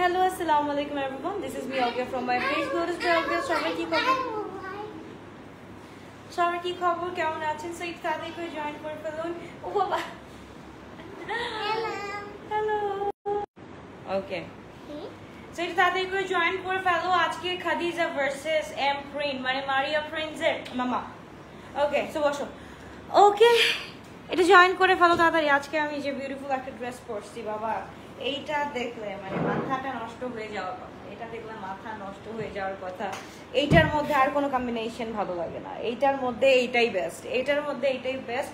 Hello, assalamu alaikum everyone. This is me Olga from my page. Go to Olga. সবাই কি খবর কেমন আছেন? সো একটু তাড়াতাড়ি করে জয়েন করে ফেলুন। ও বাবা, হ্যালো। ওকে, সো একটু তাড়াতাড়ি করে জয়েন করে ফেলো। আজকে খাদিজা ভার্সেস এম প্রিন্ট, মানে মারিয়া প্রিন্সের মামা। ওকে, সো বসো। ওকে, এটা জয়েন করে ফেলো তাড়াতাড়ি। আজকে আমি যে বিউটিফুল একটা ড্রেস পরছি বাবা, এইটা দেখলে মানে মাথাটা নষ্ট হয়ে যাওয়ার কথা। এটা দেখলে মাথা নষ্ট হয়ে যাওয়ার কথা। এইটার মধ্যে আর কোনো কম্বিনেশন ভালো লাগে না। এইটার মধ্যে এইটাই বেস্ট, এইটার মধ্যে এইটাই বেস্ট।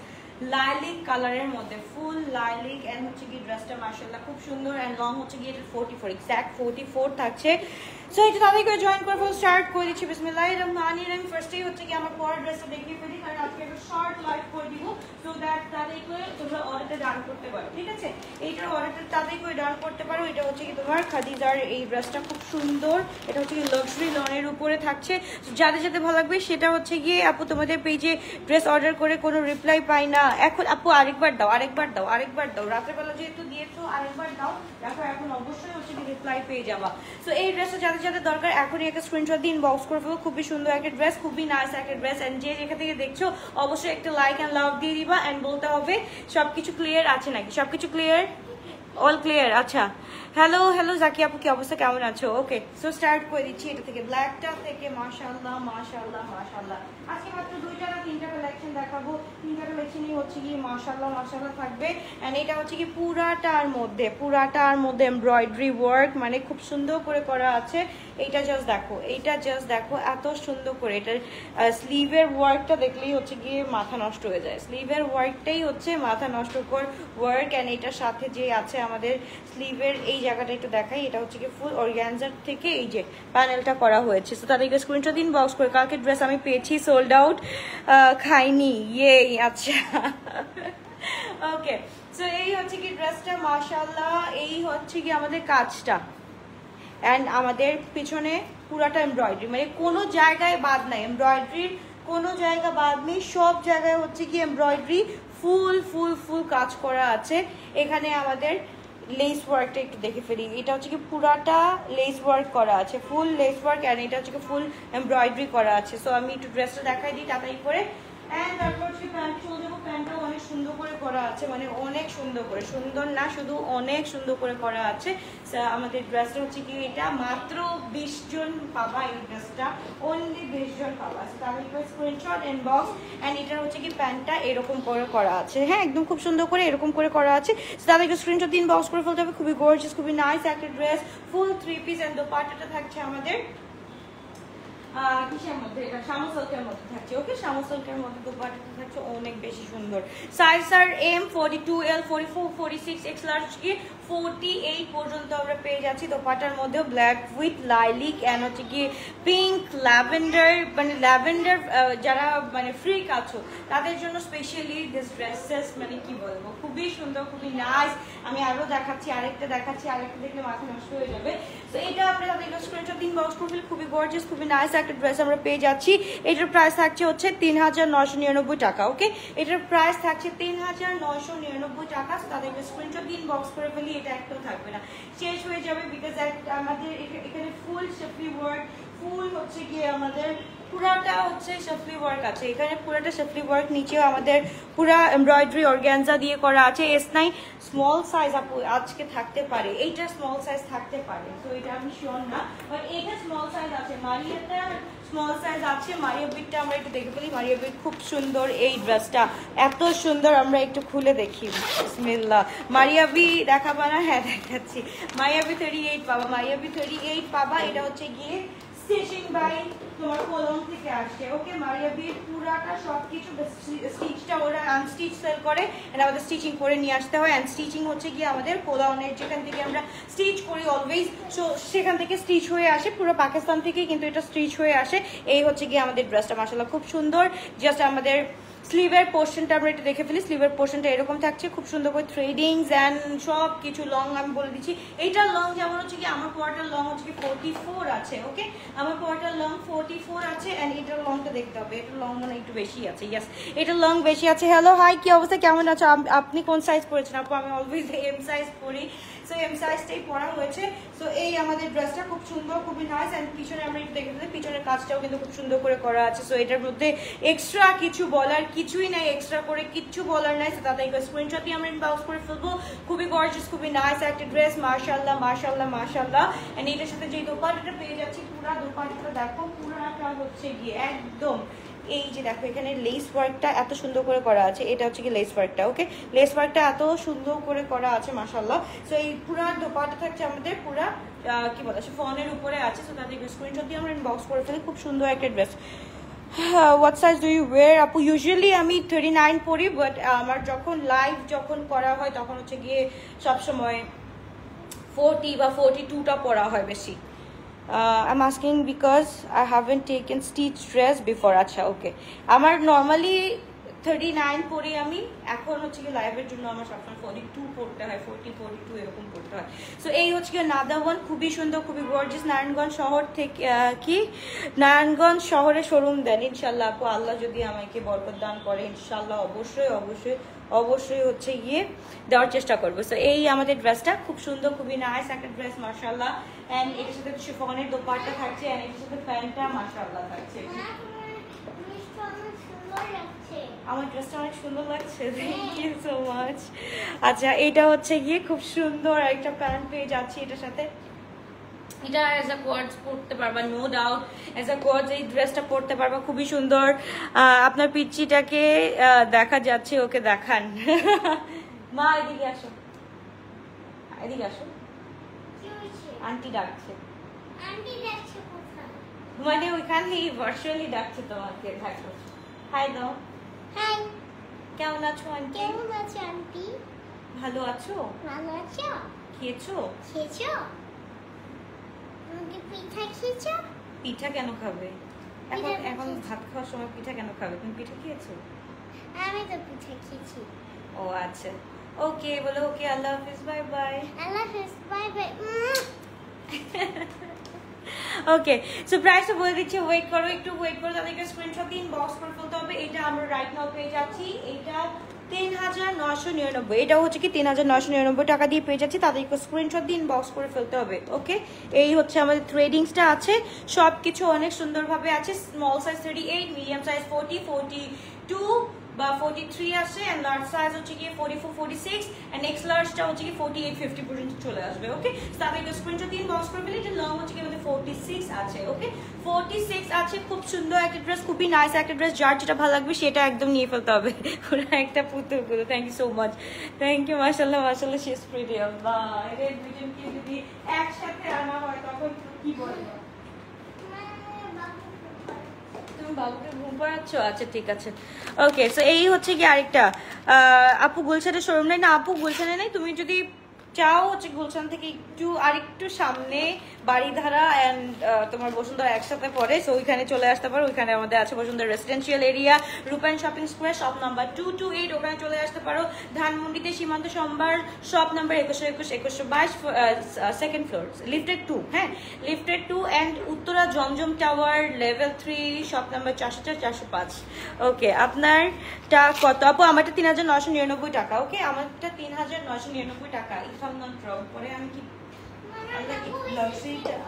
লাইলিক কালারের মধ্যে ফুল লাইলিক এন্ড হচ্ছে কি ড্রেসটা মাশাআল্লাহ খুব সুন্দর এন্ড লং হচ্ছে কি এটা 44 এক্সাক্ট 44 থাকছে। সো এটা তাড়াতাড়ি করে জয়েন করে ফেলো। স্টার্ট করে দিচ্ছি বিসমিল্লাহির রহমানির রহিম। ফার্স্টেই হচ্ছে কি আমার পরের ড্রেসটা দেখিয়ে ফেলি, কারণ আজকে একটা শর্ট লাইভ করে দিব সো দ্যাট তাড়াতাড়ি করে তোমরা অর্ডারটা ডান করতে পারো। ঠিক আছে, এইটার অর্ডারটা তাড়াতাড়ি করে ডান করতে পারো। এটা হচ্ছে কি তোমার খাদিজার এই ড্রেসটা খুব সুন্দর। এটা হচ্ছে কি লাক্সারি লনের উপরে থাকছে। যাদের যাদের ভালো লাগবে সেটা হচ্ছে গিয়ে আপু তোমাদের পেজে ড্রেস অর্ডার করে কোনো রিপ্লাই পাই না। এখন আপু আরেকবার দাও, আরেকবার দাও, আরেকবার দাও। রাত্রেবেলা যেহেতু দিয়েছো আরেকবার দাও, দেখো এখন অবশ্যই হচ্ছে কি রিপ্লাই পেয়ে যাবা। সো এই ড্রেসটা যাদের যাদের দরকার এখনই একটা স্ক্রিনশট দিয়ে ইনবক্স করে ফেলো। খুবই সুন্দর একটা ড্রেস, খুবই নাইস একটা ড্রেস। এন্ড যে যেখান থেকে দেখছো অবশ্যই একটা লাইক এন্ড লাভ দিয়ে দিবা এন্ড বলতে হবে সবকিছু ক্লিয়ার আছে নাকি। সবকিছু ক্লিয়ার, অল ক্লিয়ার। আচ্ছা, হ্যালো হ্যালো জাকি আপু, কি অবস্থা, কেমন আছো? ওকে, সো স্টার্ট করে দিচ্ছি এটা থেকে, ব্ল্যাকটা থেকে। মাশাআল্লাহ মাশাআল্লাহ মাশাআল্লাহ। আজকে মাত্র দুইটা না তিনটা কালেকশন দেখাবো। তিনটা কালেকশনই হচ্ছে কি মাশাআল্লাহ মাশাআল্লাহ থাকবে। এন্ড এটা হচ্ছে কি পুরাটার মধ্যে এমব্রয়ডারি ওয়ার্ক, মানে খুব সুন্দর করে করা আছে। এইটা জাস্ট দেখো, এইটা জাস্ট দেখো এত সুন্দর করে। এটার স্লিভের ওয়ার্কটা দেখলেই হচ্ছে গিয়ে মাথা নষ্ট হয়ে যায়। স্লিভের ওয়ার্কটাই হচ্ছে মাথা নষ্ট কর ওয়ার্ক। এন্ড এটার সাথে যে আছে আমাদের স্লিভের এই জায়গাটা একটু দেখাই। এটা হচ্ছে কি ফুল অর্গানজার থেকে এই যে প্যানেলটা করা হয়েছে। সো তাদেরকে স্ক্রিনশট দিন বক্স করে। কালকে ড্রেস আমি পেয়েছি সোল্ড আউট, খাইনি। ইয়ে আচ্ছা, ওকে। সো এই হচ্ছে কি ড্রেসটা মাশাআল্লাহ। এই হচ্ছে কি আমাদের কাজটা অ্যান্ড আমাদের পিছনে পুরাটা এমব্রয়ডারি, মানে কোনো জায়গায় বাদ নাই। এমব্রয়ডারির কোনো জায়গা বাদ নেই, সব জায়গায় হচ্ছে কি এমব্রয়ডারি ফুল ফুল ফুল কাজ করা আছে। এখানে আমাদের লেস ওয়ার্কটা একটু দেখে ফেলি। এটা হচ্ছে কি পুরাটা লেস ওয়ার্ক করা আছে, ফুল লেস ওয়ার্ক। অ্যান্ড এটা হচ্ছে কি ফুল এমব্রয়ডারি করা আছে। সো আমি একটু ড্রেসটা দেখাই দিই তাড়াতাড়ি করে। অ্যান্ড তারপর হচ্ছে প্যান্ট চলে যাবো। প্যান্টটাও অনেক সুন্দর করে করা আছে, মানে অনেক সুন্দর করে, সুন্দর না শুধু অনেক সুন্দর করে করা আছে। আমাদের ড্রেসটা হচ্ছে কি এটা মাত্র 20 জন পাবা। এই ড্রেসটা অনলি 20 জন পাবা। তাহলে স্ক্রিনশট ইনবক্স। অ্যান্ড এটা হচ্ছে কি প্যান্টটা এরকম করে করা আছে, হ্যাঁ একদম খুব সুন্দর করে এরকম করে করা আছে। তাদেরকে স্ক্রিনশট দিন বক্স করে ফেলতে হবে। খুবই গর্জিয়াস, খুবই নাইস একটা ড্রেস, ফুল 3 পিস। অ্যান্ড দোপাট্টাটা থাকছে আমাদের কিসের মধ্যে, এটা শামু সিল্কের মধ্যে থাকছে। ওকে, শামু সিল্কের মধ্যে দোপাট্টাটা থাকছে অনেক বেশি সুন্দর। সাইজ আর এম 42L 44 46 এক্স লার্জ কি 48 পর্যন্ত আমরা পেয়ে যাচ্ছি। দোপাট্টার মধ্যে ব্ল্যাক উইথ লাইলিক অ্যান্ড হচ্ছে কি পিঙ্ক ল্যাভেন্ডার, মানে ল্যাভেন্ডার যারা মানে ফ্রিক আছো তাদের জন্য স্পেশালি দিস ড্রেসেস, মানে কি বলবো খুবই সুন্দর, খুবই নাইস। আমি আরো দেখাচ্ছি, আরেকটা দেখাচ্ছি, আরেকটা দেখলে মাথা নষ্ট হয়ে যাবে। তো এটা আমরা তাদের স্ক্রিনশট দিন বক্স করে ফেলি। খুবই গর্জিয়াস, খুবই নাইস একটা ড্রেস আমরা পেয়ে যাচ্ছি। এটার প্রাইস থাকছে হচ্ছে 3999 টাকা। ওকে, এটার প্রাইস থাকছে 3999 টাকা। তাদের স্ক্রিনশট দিন বক্স করে ফেলি। এটা একটাও থাকবে না, শেষ হয়ে যাবে। বিকজ আমাদের এখানে ফুল শেফলি ওয়ার্ক, ফুল হচ্ছে গিয়ে আমাদের পুরাটা হচ্ছে শেফলি ওয়ার্ক আছে। এখানে পুরাটা শেফলি ওয়ার্ক, নিচেও আমাদের পুরা এমব্রয়ডারি অর্গানজা দিয়ে করা আছে। S9 স্মল সাইজ আপু আজকে থাকতে পারে, এইটা স্মল সাইজ থাকতে পারে। তো এটা আমি শিওর না, বাট এটা স্মল সাইজ আছে। মারিয়াটা স্মল সাইজ আছে। মারিয়া বিটটা আমরা একটু দেখে ফেলি। মারিয়া বিট খুব সুন্দর এই ড্রেসটা, এত সুন্দর। আমরা একটু খুলে দেখি, বিসমিল্লাহ। মারিয়া বি দেখাবা না? হ্যাঁ দেখাচ্ছি। মারিয়া বি 38 পাবা, মারিয়া বি 38 পাবা। এটা হচ্ছে গিয়ে স্টিচিং বাই তোমার কোলন থেকে আসছে। ওকে, মারিয়া বির পুরাটা সবকিছু স্টিচটা ওরা আনস্টিচ সেল করে, এন্ড আমাদের স্টিচিং করে নিয়ে আসতে হয়। অ্যান্ড স্টিচিং হচ্ছে গিয়ে আমাদের কোলনের যেখান থেকে আমরা স্টিচ করি অলওয়েজ, সো সেখান থেকে স্টিচ হয়ে আসে। পুরো পাকিস্তান থেকেই কিন্তু এটা স্টিচ হয়ে আসে। এই হচ্ছে গিয়ে আমাদের ড্রেসটা মাশাআল্লাহ খুব সুন্দর। জাস্ট আমাদের স্লিভের পোর্শনটা আমরা একটু দেখে ফেলি। স্লিভের পোর্শনটা এরকম থাকছে, খুব সুন্দর করে থ্রেডিংস অ্যান্ড সব কিছু। লং আমি বলে দিচ্ছি, এইটার লং যেমন হচ্ছে কি আমার পোয়াটার লং হচ্ছে কি 44 আছে। ওকে, আমার পোয়াটার লং 44 আছে। অ্যান্ড এটার লংটা দেখতে হবে, এটার লং মানে একটু বেশি আছে। ইয়াস, এটার লং বেশি আছে। হ্যালো হাই, কি অবস্থা, কেমন আছো? আপনি কোন সাইজ পরেছেন আপু? আমি অলওয়েজ এম সাইজ পরি। সো এম সাইজটাই পরা হয়েছে। সো এই আমাদের ড্রেসটা খুব সুন্দর, খুবই নাইস। অ্যান্ড পিছনে আমরা একটু দেখে দিই, পিছনের কাজটাও কিন্তু খুব সুন্দর করে করা আছে। সো এটার মধ্যে এক্সট্রা কিছু বলার কিছুই নাই, এক্সট্রা করে কিচ্ছু বলার নাই। সো তাদের স্ক্রিনশট দিয়ে আমরা ইনবক্স করে ফেলবো। খুবই গর্জিয়াস, খুবই নাইস একটা ড্রেস, মাশাআল্লাহ মাশাআল্লাহ মাশাআল্লাহ। এন্ড এটার সাথে যে দোপাট্টাটা পেয়ে যাচ্ছি, পুরো দোপাট্টাটা দেখো, পুরোটা হচ্ছে গিয়ে একদম এই যে দেখো এখানে লেস ওয়ার্কটা এত সুন্দর করে করা আছে। এটা হচ্ছে কি লেস ওয়ার্কটা, ওকে, লেস ওয়ার্কটা এত সুন্দর করে করা আছে মাশাআল্লাহ। সো এই পুরো দোপাট্টা থাকছে আমাদের পুরো কি বলে ফোনের উপরে আছে। সো তাদের স্ক্রিনশট দিয়ে আমরা ইনবক্স করে ফেলি। খুব সুন্দর একটা dress. What size do you wear আপু? ইউজুয়ালি আমি 39 পরি, বাট আমার যখন লাইভ যখন করা হয় তখন হচ্ছে গিয়ে সবসময় 40 বা 42টা পরা হয় বেশি। I'm asking because I haven't taken stitch dress before. আচ্ছা, ওকে। আমার নর্মালি 39 পরি আমি, এখন হচ্ছে কি লাইভের জন্য আমার সবসময় 42 পড়তে হয়, 40 42 এরকম পড়তে হয়। সো এই হচ্ছে কি নাদা ওয়ান, খুবই সুন্দর, খুবই গর্জিয়াস। নারায়ণগঞ্জ শহর থেকে কি নারায়ণগঞ্জ শহরে শোরুম দেন ইনশাল্লাহ আপু, আল্লাহ যদি আমাকে বরকত দান করে ইনশাল্লাহ অবশ্যই অবশ্যই অবশ্যই হচ্ছে গিয়ে দেওয়ার চেষ্টা করবো। সো এই আমাদের ড্রেসটা খুব সুন্দর, খুবই নাইস একটা ড্রেস মাশাআল্লাহ। এন্ড এটার সাথে শিফনের দোপাট্টা থাকছে, এন্ড এটার সাথে প্যান্টটা মাশাআল্লাহ থাকছে। আমার ড্রেসটা অনেক সুন্দর লাগছে, থ্যাংক ইউ সো মাচ। আচ্ছা, এটা হচ্ছে গিয়ে খুব সুন্দর একটা প্যান্ট পেয়ে যাচ্ছি এটার সাথে। এটা অ্যাজ আ কোয়ার্টস পড়তে পারবা, নো ডাউট অ্যাজ আ কোয়ার্টস এই ড্রেসটা পড়তে পারবা, খুবই সুন্দর। আপনার পিচ্চিটাকে দেখা যাচ্ছে, ওকে দেখান। মা এদিকে আসো, এদিকে আসো, আন্টি ডাকছে। মানে ওইখানেই ভার্চুয়ালি ডাকছে তোমাকে, থাকো। হাই দাও। হাই, কেমন আছো আন্টি? কেমন আছো আন্টি? ভালো আছো? ভালো আছো? খেয়েছো? খেয়েছো? তুমি পিঠা খেয়েছো? পিঠা কেন খাবে এখন? এখন ভাত খাওয়ার সময় পিঠা কেন খাবে? তুমি পিঠা খেয়েছো? আমি তো পিঠা খেয়েছি। ও আচ্ছা, ওকে, বলো ওকে, আল্লাহ হাফিজ, বাই বাই। আল্লাহ হাফেজ, বাই বাই। ওকে, সো প্রাইসটা বলে দিচ্ছি, ওয়েট করো, একটু ওয়েট করো, তাদেরকে স্ক্রিনশট দিয়ে ইনবক্স করে ফেলতে হবে। এটা আমরা রাইট নাও পেয়ে যাচ্ছি, এটা 3999, এটা হচ্ছে কি 3999 টাকা দিয়ে পেয়ে যাচ্ছি। তাদেরকে স্ক্রিনশট দিয়ে ইনবক্স করে ফেলতে হবে। ওকে, এই হচ্ছে আমাদের থ্রেডিংসটা আছে, সব কিছু অনেক সুন্দরভাবে আছে। স্মল সাইজ 38, মিডিয়াম সাইজ 40, 42 বা 43 আসে, এন্ড লার্জ সাইজ হচ্ছে কি 44, 46, এন্ড নেক্সট লার্জটা হচ্ছে কি 48, 50 পর্যন্ত চলে আসবে। ওকে, তাদেরকে স্ক্রিনশট দিয়ে ইনবক্স করে ফেলে। এটা লং হচ্ছে কি আমাদের 46 আছে। ওকে, 46 আছে। খুব সুন্দর একটা ড্রেস, খুবই নাইস একটা ড্রেস, যার যেটা ভালো লাগবে সেটা একদম নিয়ে ফেলতে হবে। পুরো একটা পুতুল পুরো। Thank you so much, thank you, মাশাআল্লাহ মাশাআল্লাহ, শি ইজ প্রিটি। আল্লাহ, এর দুজনকে যদি একসাথে আনা হয় তখন কি বলবো? তুমি বাবুকে ঘুম পাড়াচ্ছ? আচ্ছা, ঠিক আছে। ওকে, সো এই হচ্ছে কি আরেকটা। আপু গুলশানের শোরুম নেই না? আপু গুলশানে নেই। তুমি যদি চাও হচ্ছে গুলশান থেকে একটু আরেকটু সামনে বাড়িধারা অ্যান্ড তোমার বসুন্ধরা একসাথে পড়ে, সো ওইখানে চলে আসতে পারো। ওইখানে আমাদের আছে বসুন্ধরা রেসিডেন্সিয়াল এরিয়া, রূপায়ণ শপিং স্কোয়ার, শপ নাম্বার 228, ওখানে চলে আসতে পারো। ধানমন্ডিতে সীমান্ত সম্ভার, shop number 2121, 2122, second floor, lifted 2। হ্যাঁ, lifted 2 and Uttara Zamzam tower, level 3, shop number 404, 405। ওকে, আপনারটা কত আপু? আমারটা 3999 টাকা। ওকে, আমারটা 3999 টাকা। পরে আমি কি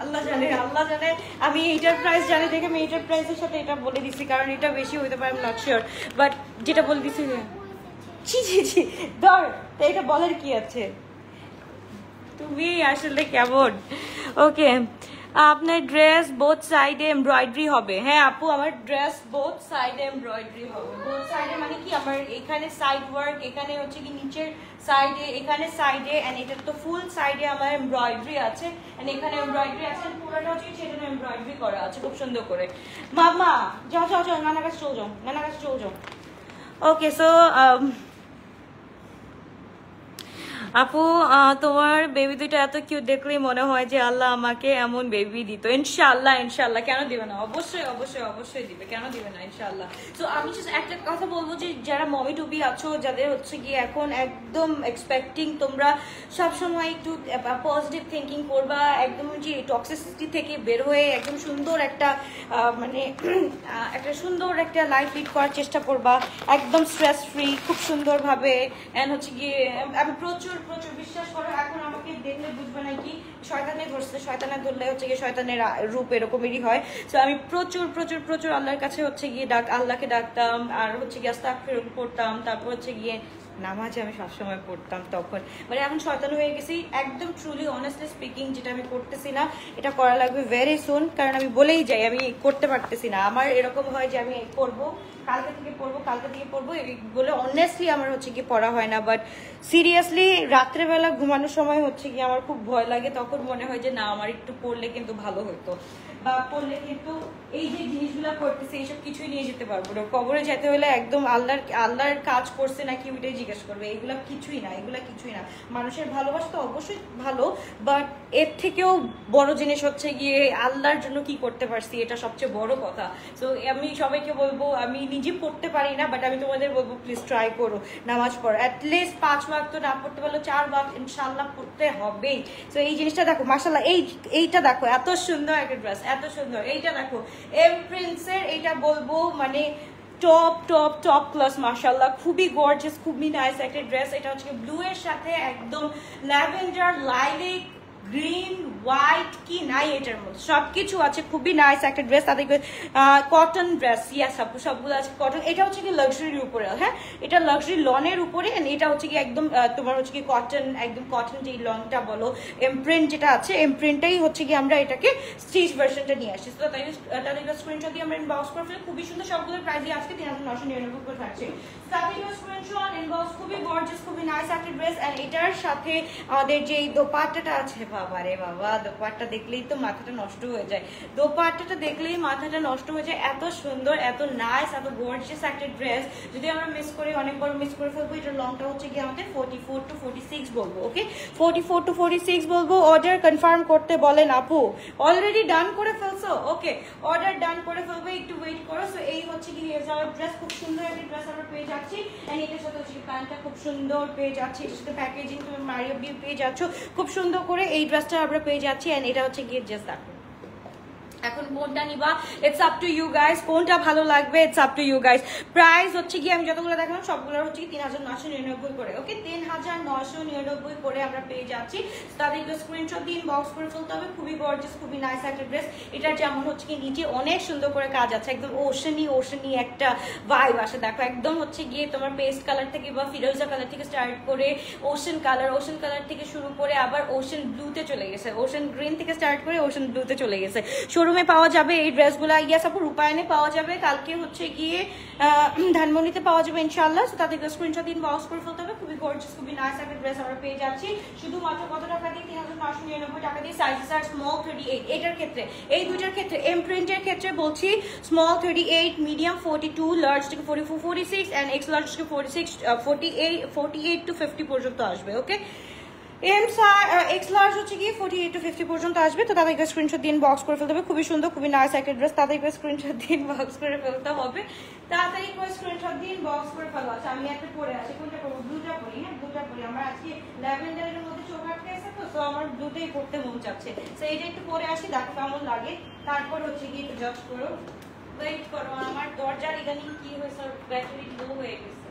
আল্লাহ জানে, আল্লাহ জানে, আমি এইটার প্রাইস জানি দেখে আমি এইটার প্রাইসের সাথে এটা বলে দিচ্ছি, কারণ এটা বেশি হইতে পারে, নট শিওর, বাট যেটা বলে দিচ্ছি। জি জি জি, ধর, তো এটা বলার কি আছে? তুমি আসলে কেমন? ওকে, আপনার ড্রেস বোথ সাইডে এমব্রয়ডারি হবে? হ্যাঁ আপু, আমার ড্রেস বোথ সাইডে এমব্রয়ডারি হবে। বোথ সাইডে মানে কি, আমার এখানে সাইড ওয়ার্ক, এখানে হচ্ছে কি নিচের সাইডে, এখানে সাইডে, এন্ড এটা তো ফুল সাইডে আমার এমব্রয়ডারি আছে, এন্ড এখানে এমব্রয়ডারি আছে, পুরোটা হচ্ছে সেটা এমব্রয়ডারি করা আছে খুব সুন্দর করে। মামা যাও যাও যাও, নানা কাছে চলে যাও, নানা কাছে চলে যাও। ওকে, সো আপু, তোমার বেবি দুইটা এত কিউট, দেখলেই মনে হয় যে আল্লাহ আমাকে এমন বেবি দিত। ইনশাআল্লাহ, ইনশাআল্লাহ, কেন দিবে না? অবশ্যই অবশ্যই অবশ্যই দিবে, কেন দিবে না? ইনশাআল্লাহ। তো আমি জাস্ট একটা কথা বলবো যে যারা মমি টুবি আছো, যাদের হচ্ছে গিয়ে এখন একদম এক্সপেক্টিং, তোমরা সবসময় একটু পজিটিভ থিঙ্কিং করবা, একদম যে টক্সিসিটি থেকে বের হয়ে একদম সুন্দর একটা মানে একটা সুন্দর একটা লাইফ লিড করার চেষ্টা করবা, একদম স্ট্রেস ফ্রি, খুব সুন্দরভাবে। অ্যান্ড হচ্ছে গিয়ে আমি প্রচুর প্রচুর বিশ্বাস করো। এখন আমাকে দেখলে বুঝবে না কি শয়তানে ধরছে, শয়তানে ধরলে হচ্ছে গিয়ে শয়তানের রূপ এরকমেরই হয়। তো আমি প্রচুর প্রচুর প্রচুর আল্লাহর কাছে হচ্ছে গিয়ে আল্লাহকে ডাকতাম, আর হচ্ছে গিয়ে আস্তাগফিরুল্লাহ পড়তাম, তারপর হচ্ছে গিয়ে নামাজে আমি সবসময় পড়তাম তখন। মানে এখন শয়তান হয়ে গেছি একদম, ট্রুলি অনেস্টলি স্পিকিং। যেটা আমি করতেছি না, এটা করা লাগবে ভেরি সুন, কারণ আমি বলেই যাই আমি করতে পারতেছি না। আমার এরকম হয় যে আমি করবো, কালকে থেকে পড়বো, কালকে থেকে পড়বো বলে অনেস্টলি আমার হচ্ছে কি পড়া হয় না। বাট সিরিয়াসলি রাত্রেবেলা ঘুমানোর সময় হচ্ছে কি আমার খুব ভয় লাগে, তখন মনে হয় যে না আমার একটু পড়লে কিন্তু ভালো হতো, বা পড়লে কিন্তু এই যে জিনিসগুলো করতেছে এইসব কিছুই নিয়ে যেতে পারবো না। কবরে যেতে হলে একদম আল্লাহর কাজ করছে নাকি ওইটাই জিজ্ঞেস করবে। এগুলা কিছুই না, এগুলা কিছুই না। মানুষের ভালোবাসা তো অবশ্যই ভালো, বাট এর থেকেও বড় জিনিস হচ্ছে গিয়ে আল্লাহর জন্য কি করতে পারছি, এটা সবচেয়ে বড় কথা। তো আমি সবাইকে বলবো, আমি নিজে পড়তে পারি না, বাট আমি তোমাদের বলবো প্লিজ ট্রাই করো নামাজ পড়ো। অ্যাটলিস্ট 5 ওয়াক্ত না পড়তে পারলো 4 ওয়াক্ত ইনশাল্লাহ পড়তে হবেই। তো এই জিনিসটা দেখো, মাশাআল্লাহ এইটা দেখো এত সুন্দর একটা ড্রেস, এত সুন্দর। এইটা দেখো এমপ্রিন্সের, এইটা বলবো মানে টপ টপ টপ ক্লাস, মাশাআল্লাহ খুবই গর্জিয়াস, খুবই নাইস একটা ড্রেস। এটা হচ্ছে ব্লু এর সাথে একদম ল্যাভেন্ডার, লাইলাক, গ্রিন, হোয়াইট, কি নাই এটার মধ্যে সবকিছু আছে। খুবই নাইস একটা ড্রেস। তাদের কটন ড্রেস, ইয়াস আপু সবগুলো আছে কটন। এটা হচ্ছে কি লাক্সারির উপরে, হ্যাঁ এটা লাক্সারি লনের উপরে, এটা হচ্ছে কি একদম তোমার হচ্ছে কি কটন, একদম কটন যে লনটা বলো, এমপ্রিন্ট যেটা আছে এমপ্রিন্টটাই হচ্ছে কি আমরা এটাকে স্টিচ ভার্সনটা নিয়ে আসছি। তো তাদের স্ক্রিনশট দিয়ে আমরা ইনবক্স করে ফেলে। খুবই সুন্দর, সবগুলোর প্রাইসই আজকে 3999 করে থাকছে। তাদের স্ক্রিনশট ইনবক্স, খুবই গর্জিয়াস, খুবই নাইস একটা ড্রেস। আর এটার সাথে আমাদের যে দোপাট্টাটা আছে, বাবা রে বাবা, দোপাট্টা দেখলেই তো মাথাটা নষ্ট হয়ে যায়, দোপাট্টাটা দেখলেই মাথাটা নষ্ট হয়ে যায়। এত সুন্দর, এত নাইস, এত গর্জিয়াস একটা ড্রেস। যদি আমরা মিস করি, অনেক বড় মিস করে ফেলবো। এটার লংটা হচ্ছে কি আমাদের 44 to 46 বলবো, ওকে 44 to 46 বলবো। অর্ডার কনফার্ম করতে বলেন আপু, অলরেডি ডান করে ফেলছো, ওকে অর্ডার ডান করে ফেলবো, একটু ওয়েট করো। সো এই হচ্ছে কি ড্রেস, খুব সুন্দর একটা ড্রেস আমরা পেয়ে যাচ্ছি। এন্ড এটার সাথে হচ্ছে প্যান্টটা খুব সুন্দর পেয়ে যাচ্ছি, এটার সাথে প্যাকেজিং তুমি মারিও বিউ পেয়ে যাচ্ছ খুব সুন্দর করে। এই ড্রেসটা আমরা পেয়ে যাচ্ছি। এন্ড এটা হচ্ছে গিয়ে জাস্ট দেখো এখন কোনটা নিবা, it's up to you guys, কোনটা ভালো লাগবে it's up to you guys. Price হচ্ছে কি আমি যতগুলো দেখালাম সবগুলোর হচ্ছে কি 3999 করে, ওকে 3999 করে আমরা পেয়ে যাচ্ছি। তাদেরকে স্ক্রিনশট দিয়ে ইনবক্স করে ফেলতে হবে। খুবই গর্জিয়াস, খুবই নাইস একটা ড্রেস। এটার যেমন হচ্ছে কি নিচে অনেক সুন্দর করে কাজ আছে, একদম ওশানি একটা ভাইব আসে। দেখো একদম হচ্ছে গিয়ে তোমার পেস্ট কালার থেকে বা ফিরোজা কালার থেকে স্টার্ট করে ওশান কালার থেকে শুরু করে আবার ওশান ব্লুতে চলে গেছে, ওশান গ্রিন থেকে স্টার্ট করে ওশান ব্লুতে চলে গেছে। শোরুমে পাওয়া যাবে এই ড্রেসগুলা, ইয়াস আপু রূপায়ণে পাওয়া যাবে, কালকে হচ্ছে গিয়ে ধানমন্ডিতে পাওয়া যাবে ইনশাআল্লাহ। সো তাদেরকে স্ক্রিনশট ইনবক্স করে ফেলতে হবে। খুবই গর্জিয়াস, খুবই নাইস একটা ড্রেস আমরা পেয়ে যাচ্ছি শুধুমাত্র কত টাকা দিয়ে, 3999 টাকা দিয়ে। সাইজেস আর স্মল 38। এটার ক্ষেত্রে, এই দুইটার ক্ষেত্রে, এমপ্রিন্টের ক্ষেত্রে বলছি স্মল 38, মিডিয়াম 42, লার্জ থেকে 44 46 এন্ড এক্স লার্জ থেকে 46 48 to 50 পর্যন্ত আসবে, ওকে এক্স লার্জ হচ্ছে গিয়ে 48 to 50 পর্যন্ত আসবে। তো তাদেরকে স্ক্রিনশট দিয়ে ইনবক্স করে ফেলতে হবে। খুবই সুন্দর, খুবই নাইস একটা ড্রেস, তাদেরকে স্ক্রিনশট দিয়ে ইনবক্স করে ফেলতে হবে। তাড়াতাড়ি করে স্ক্রিনশট দিয়ে ইনবক্স করে ফেলো। আচ্ছা আমি একটা পরে আছি, কোনটা করবো, ব্লুটা পরি, হ্যাঁ ব্লুটা পরি। আমার আজকে ল্যাভেন্ডারের মধ্যে চোখ আটকে আছে, তো আমার ব্লুটাই পড়তে মন চাচ্ছে। তো এইটা একটু পরে আসি, দেখো কেমন লাগে, তারপর হচ্ছে গিয়ে একটু জাজ করো, ওয়েট করো। আমার দরজার ইদানিং কি হয়েছে, ব্যাটারি লো হয়ে গেছে।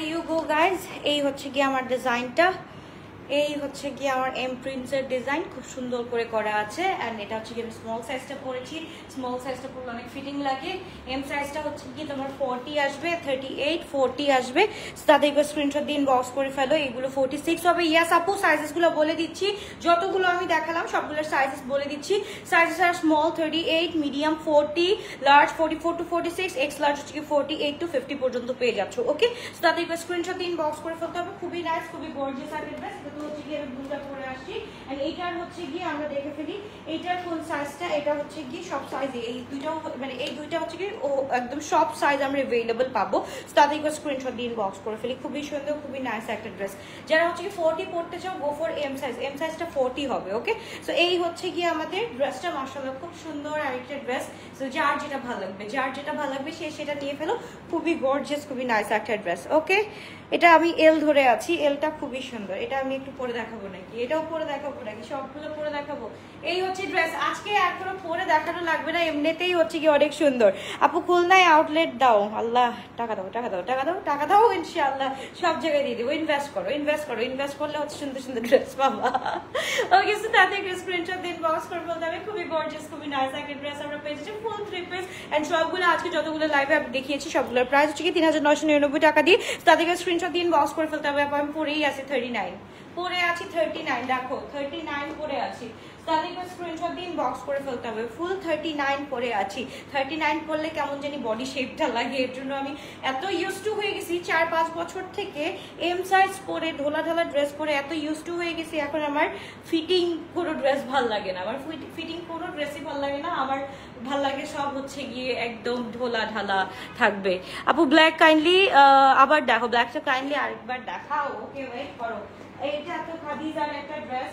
You go guys. এই হচ্ছে গিয়ে আমার ডিজাইনটা, এই হচ্ছে গিয়ে আমার এম প্রিন্টসের ডিজাইন, খুব সুন্দর করে করা আছে। অ্যান্ড এটা হচ্ছে গিয়ে আমি স্মল সাইজটা পরেছি, স্মল সাইজটা পরলে অনেক ফিটিং লাগে। এম সাইজটা হচ্ছে গিয়ে তোমার 40 আসবে, 38 40 আসবে। তাদেরকে স্ক্রিনশট দিন, বক্স করে ফেলো। এগুলো 46 হবে। ইয়াস আপু, সাইজেসগুলো বলে দিচ্ছি, যতগুলো আমি দেখালাম সবগুলোর সাইজেস বলে দিচ্ছি। Sizes R small 38, medium 40, large 44 to 46, X large হচ্ছে কি 48 to 50 পর্যন্ত পেয়ে যাচ্ছ। ওকে, তাদেরকে স্ক্রিনশট দিন, বক্স করে ফেলতে হবে। খুবই নাইস, খুবই গর্জিয়াস একটা ড্রেস। হচ্ছে গিয়ে আমি ব্লুটা পরে আসছি। এন্ড এইটার হচ্ছে গিয়ে আমরা দেখে ফেলি এইটার ফুল সাইজটা। এটা হচ্ছে গিয়ে সব সাইজে, এই দুইটাও মানে এই দুইটা হচ্ছে কি ও একদম সব সাইজ আমরা অ্যাভেলেবল পাবো। তাদেরকে স্ক্রিনশট দিন, বক্স করে ফেলি। খুবই সুন্দর, খুবই নাইস একটা ড্রেস। যারা হচ্ছে কি 40 পড়তে চাও, go for M size. M সাইজটা 40 হবে। ওকে, সো এই হচ্ছে গিয়ে আমাদের ড্রেসটা। মাশাআল্লাহ খুব সুন্দর আরেকটা ড্রেস। সো যার যেটা ভালো লাগবে, যার যেটা ভালো লাগবে সে সেটা নিয়ে ফেলো। খুবই গর্জিয়াস, খুবই নাইস একটা ড্রেস। ওকে, এটা আমি এল ধরে আছি, এলটা খুবই সুন্দর। এটা আমি একটু পরে দেখাবো নাকি, এটাও পরে দেখাবো নাকি, সবগুলো পরে দেখাবো। এই হচ্ছে ড্রেস। আজকে আর কোনো পরে দেখানো লাগবে না, এমনিতেই হচ্ছে কি অনেক সুন্দর। আপু খুলনায় আউটলেট দাও। আল্লাহ, টাকা দাও, টাকা দাও, টাকা দাও, টাকা দাও, ইনশাআল্লাহ সব জায়গায় দিয়ে দেবো। ইনভেস্ট করো, ইনভেস্ট করো, ইনভেস্ট করলে হচ্ছে সুন্দর সুন্দর ড্রেস পাবা। ওকে, সো তাতে স্ক্রিনশট দিন, বক্স করে বলতে হবে। খুবই গর্জিয়াস, খুবই নাইস একটা ড্রেস আমরা পেয়েছি, ফুল 3 পিস। এন্ড সবগুলো আজকে যতগুলো লাইভে আমি দেখিয়েছি সবগুলোর প্রাইস হচ্ছে কি 3999 টাকা দিয়ে। তাদেরকে স্ক্রিনশট দিন, বক্স করে ফেলতে হবে। আমি পরেই আছি 39, পরে আছি 39, দেখো 39 পরে আছি। তাদেরকে স্ক্রিনশট দিন, বক্স করে ফেলতে হবে। ফুল 39 পরে আছি। 39 পরলে কেমন জানি বডি শেপটা লাগে, এর জন্য আমি এত ইউজ টু হয়ে গেছি 4-5 বছর থেকে এম সাইজ পরে, ঢোলা ঢালা ড্রেস পরে এত ইউজ টু হয়ে গেছি। এখন আমার ফিটিং কোনো ড্রেস ভাল লাগে না, আমার ফিটিং কোনো ড্রেসই ভাল লাগে না। আমার ভাল লাগে সব হচ্ছে গিয়ে একদম ঢোলা ঢালা থাকবে। আপু ব্ল্যাক কাইন্ডলি আবার দেখো, ব্ল্যাকটা কাইন্ডলি আরেকবার দেখাও। ওকে, ওয়েট করো। এটা তো খাদিজার একটা ড্রেস,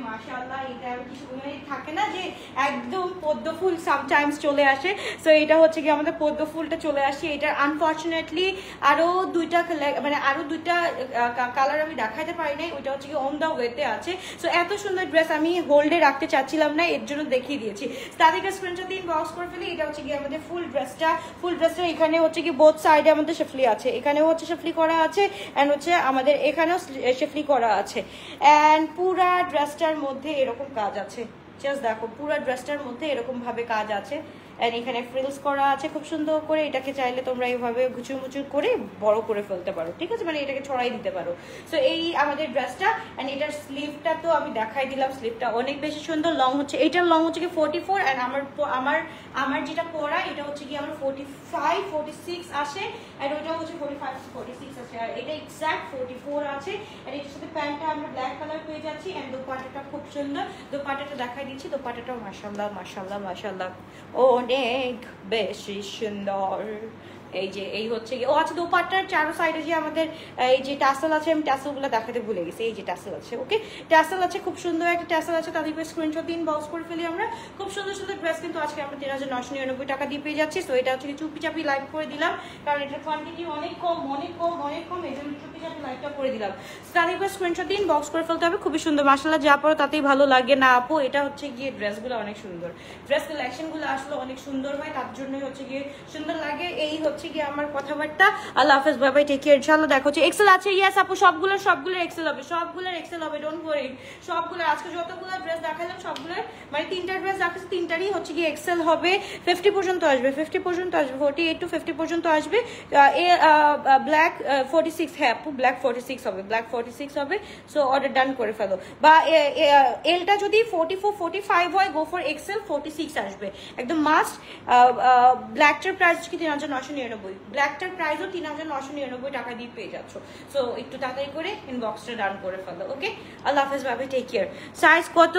মাশাআল্লাহ। এটা কিছু থাকে না যে একদম পদ্ম ফুল সামটাইমস চলে আসে, সো এটা হচ্ছে কি আমাদের পদ্ম ফুলটা চলে আসে। এটা আনফর্চুনেটলি আরো দুইটা মানে আরো দুইটা কালার আমি দেখাতে পারি নাই, ওইটা হচ্ছে কি অন দা ওয়েতে আছে। সো এত সুন্দর ড্রেস আমি হোল্ডে রাখতে চাচ্ছিলাম না, এর জন্য দেখিয়ে দিয়েছি। তাদেরকে স্ক্রিনশট দিন, বক্স করে ফেলি। এটা হচ্ছে কি আমাদের ফুল ড্রেসটা। ফুল ড্রেসটা এখানে হচ্ছে কি বোথ সাইডে আমাদের শেফলি আছে, এখানেও হচ্ছে শেফলি করা আছে, এন্ড হচ্ছে আমাদের এখানেও শেফলি করা আছে। এন্ড পুরা ড্রেসটার মধ্যে এরকম কাজ আছে, জাস্ট দেখো পুরা ড্রেসটার মধ্যে এরকম ভাবে কাজ আছে। এন্ড এখানে ফ্রিলস করা আছে খুব সুন্দর করে। এটাকে চাইলে তোমরা এইভাবে গুচুর মুচুর করে বড় করে ফেলতে পারো, ঠিক আছে, মানে এটাকে ছড়াই দিতে পারো। সো এই আমাদের ড্রেসটা। এন্ড এটার স্লিভটা তো আমি দেখাই দিলাম, স্লিভটা অনেক বেশি সুন্দর। লং হচ্ছে, এটার লং হচ্ছে কি 44। এন্ড আমার যেটা পরা এটা হচ্ছে কি আমার 45 46 আসে, এন্ড ওটা হচ্ছে 45 46 আসে। আর এটা এক্সাক্ট 44 আছে। আর এটার সাথে প্যান্টটা আমরা ব্ল্যাক কালার পেয়ে যাচ্ছি। এন্ড দোপাট্টাটা খুব সুন্দর, দোপাট্টাটা দেখাই দিচ্ছি। দোপাট্টাটাও মাশাআল্লাহ মাশাআল্লাহ মাশাআল্লাহ অনেক বেশি সুন্দর। এই যে এই হচ্ছে ও আচ্ছা, দোপাট্টার চারো সাইডে যে আমাদের এই যে টাসেল আছে, আমি টাসেলগুলো দেখাতে ভুলে গেছি। এই যে টাসেল আছে, ওকে, টাসেল আছে, খুব সুন্দর একটা টাসেল আছে। তাদেরকে স্ক্রিনশট দিন, বক্স করে ফেলি আমরা। খুব সুন্দর সুন্দর ড্রেস কিন্তু আজকে আমরা 3999 টাকা দিয়ে পেয়ে যাচ্ছি। সো এটা হচ্ছে চুপি চাপি লাইভ করে দিলাম, কারণ এটার কোয়ান্টিটি অনেক কম অনেক কম অনেক কম, এই জন্য চুপি চাপি লাইভটা করে দিলাম। তাদেরকে স্ক্রিনশট দিন, বক্স করে ফেলতে হবে। খুবই সুন্দর, মাশাআল্লাহ, যা পরো তাতেই ভালো লাগে না আপু। এটা হচ্ছে গিয়ে ড্রেসগুলো অনেক সুন্দর, ড্রেস কালেকশনগুলো আসলে অনেক সুন্দর হয়, তার জন্যই হচ্ছে গিয়ে সুন্দর লাগে। এই হচ্ছে গিয়ে আমার কথাবার্তা। আল্লাহ হাফেজ, বাই বাই, টেক কেয়ার, ইনশাআল্লাহ দেখা হচ্ছে। এক্সেল আছে, ইয়েস আপু, সবগুলোর এক্সেল হবে, সবগুলোর এক্সেল হবে, ডোন্ট ওয়ারি। সবগুলো আজকে যতগুলো ড্রেস দেখালাম সবগুলোর মানে 3টা ড্রেস দেখাচ্ছি, 3টারই হচ্ছে গিয়ে এক্সেল হবে। 50 পর্যন্ত আসবে, 50 পর্যন্ত আসবে, 48 to 50 পর্যন্ত আসবে। ব্ল্যাক 46, হ্যাঁ আপু ব্ল্যাক 46 হবে, ব্ল্যাক 46 হবে। সো অর্ডার ডান করে ফেলো। বা এলটা যদি 44 45 হয়, গো ফর এক্সেল 46 আসবে একদম মাস্ট। ব্ল্যাকটার প্রাইস কি 3999, ব্ল্যাকটার প্রাইসও 3999 টাকা দিয়ে পেয়ে যাচ্ছ। সো একটু তাড়াতাড়ি করে ইনবক্সটা ডান করে ফেলো। ওকে, আল্লাহ হাফেজ, bye bye, take care. Size কত?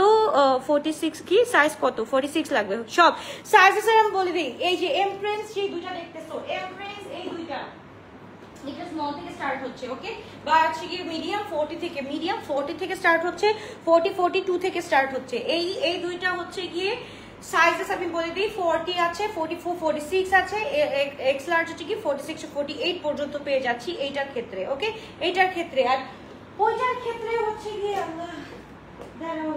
46 কি সাইজ কত? 46 লাগবে সব সাইজেস আমি বলে দিই। এই যে এম প্রিন্স যে দুইটা দেখতেছো, এম প্রিন্স এই দুইটা, এটা স্মল থেকে স্টার্ট হচ্ছে, ওকে, বা হচ্ছে কি মিডিয়াম 40 থেকে স্টার্ট হচ্ছে, 42 থেকে স্টার্ট হচ্ছে। এই দুইটা হচ্ছে গিয়ে সাইজেস আমি বলে দিই। 40 আছে, 44 46 আছে, এক্স লার্জ হচ্ছে কি 46 to 48 পর্যন্ত পেয়ে যাচ্ছি এইটার ক্ষেত্রে। ওকে, এইটার ক্ষেত্রে। আর ওইটার ক্ষেত্রে হচ্ছে গিয়ে আল্লাহ দাঁড়াও,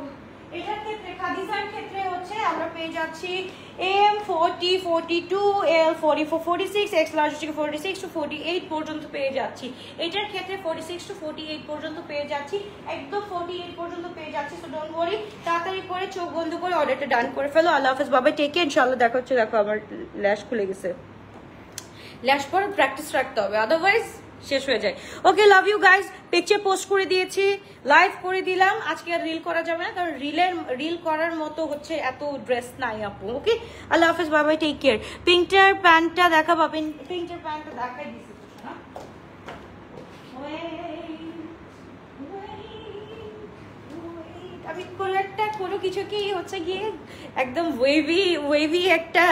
এটার ক্ষেত্রে খাদিজার ক্ষেত্রে হচ্ছে আমরা পেয়ে যাচ্ছি এম 40, 42, এল 44, 46, এক্স লার্জ হচ্ছে 46 to 48 পর্যন্ত পেয়ে যাচ্ছি। এটার ক্ষেত্রে 46 to 48 পর্যন্ত পেয়ে যাচ্ছি, একদম 48 পর্যন্ত পেয়ে যাচ্ছি। সো ডোন্ট ওয়ারি, তাড়াতাড়ি করে চোখ বন্ধ করে অর্ডারটা ডান করে ফেলো। আল্লাহ হাফেজ, বাবাই টেক কেয়ার, ইনশাআল্লাহ দেখা হচ্ছে। দেখো আমার ল্যাশ খুলে গেছে, ল্যাশ পরে প্র্যাকটিস রাখতে হবে, আদারওয়াইজ শেষ হয়ে যায়। Okay, love you guys. Picture post করে দিয়েছি, লাইভ করে দিলাম। আজকে আর রিল করা যাবে না, কারণ রিল করার মতো হচ্ছে এত ড্রেস নাই আপু। ওকে, আল্লাহ হাফেজ, বাবাই টেক কেয়ার। পিঙ্কটার প্যান্টটা দেখা পাবেন, পিঙ্কটার প্যান্টটা দেখাই দিছি না। আমি কোলারটা কোনো কিছু কি হচ্ছে গিয়ে একদম ওয়েভি একটা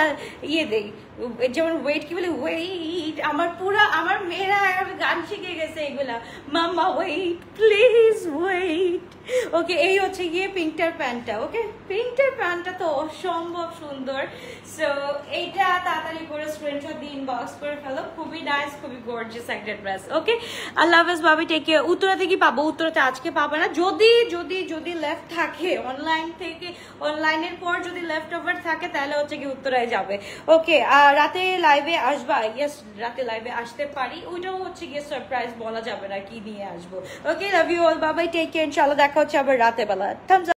ইয়ে দেই, যেমন ওয়েট কি বলে, ওয়েট। আমার মেয়েরা গান শিখে গেছে এগুলা, মাম্মা ওয়েট প্লিজ ওয়েট। ওকে, এই হচ্ছে গিয়ে পিঙ্কটার প্যান্টটা। ওকে, পিঙ্কটার প্যান্টটা তো অসম্ভব সুন্দর। সো এইটা তাড়াতাড়ি করে স্ক্রিনশট দিয়ে ইনবক্স করে ফেলো, খুবই নাইস, খুবই গর্জিয়াস একটা ড্রেস। ওকে, আল্লাহ হাফেজ, বাবি টেক কেয়ার। উত্তরাতে কি পাবো? উত্তরাতে আজকে পাবে না, যদি লেফট থাকে অনলাইনের পর যদি লেফট ওভার থাকে তাহলে হচ্ছে কি উত্তরায় যাবে। ওকে, আর রাতে লাইভে আসবা? ইয়েস, রাতে লাইভে আসতে পারি, ওইটাও হচ্ছে গিয়ে সারপ্রাইজ, বলা যাবে না কি নিয়ে আসবো। ওকে, লাভ ইউ অল, বাবাই টেক কেয়ার, ইনশাআল্লাহ দেখা হচ্ছে আবার রাতে বেলা।